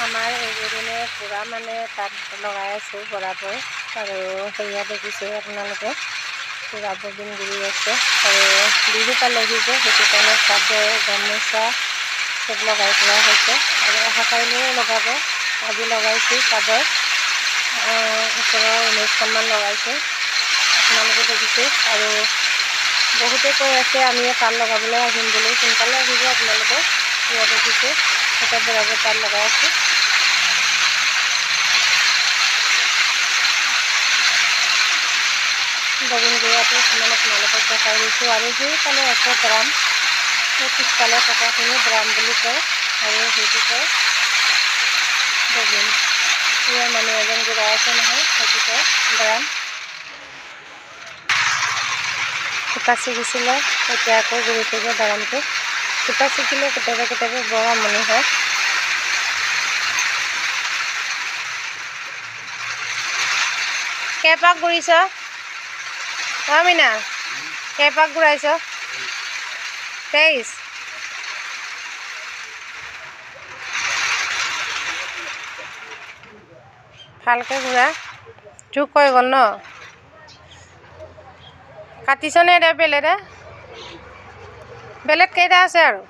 আমাৰ এইকেইদিনে পূৰা মানে তাত লগাই আছোঁ বৰাবৰ আৰু সেয়া দেখিছে আপোনালোকে পূৰা ববিন ঘূৰি আছে আৰু বিহু পালেহি যে সেইটো কাৰণে চাদৰ গামোচা চব লগাই থোৱা হৈছে আৰু অহা কাইলৈও লগাব। আজি লগাইছোঁ চাদৰ ওচৰৰ 19খনমান লগাইছোঁ আপোনালোকে দেখিছে আৰু বহুতে কৈ আছে আমিও তাঁত লগাবলৈ আহিম বুলি। সোনকালে আহিব আপোনালোকে। এয়া দেখিছে এটা বৰাবৰ তাঁত লগাই আছোঁ। ববিন গুড়াটো কিমান আপোনালোকক দেখাই দিছোঁ আৰু সেইফালে আছে ড্ৰাম, সেই পিছফালে টকাখিনি ড্ৰাম বুলি কয় আৰু সেইটো কয় ববিন। এয়া মানুহ এজন গুড়াই আছে নহয়, সেইটো কয় ড্ৰাম। সূতা ছিগিছিলে এতিয়া আকৌ ঘূৰি ফুৰিব ড্ৰামটো। সূতা ছিগিলে কেতিয়াবা কেতিয়াবা বৰ আমনি হয়। কেইপাক ঘূৰিছ মিনা? কেইপাক ঘূৰাইছ? 23। ভালকৈ ঘূৰা, জোক হৈ গ'ল ন? কাটিছনে এতিয়া বেলেগে? বেলেগ কেইটা আছে আৰু?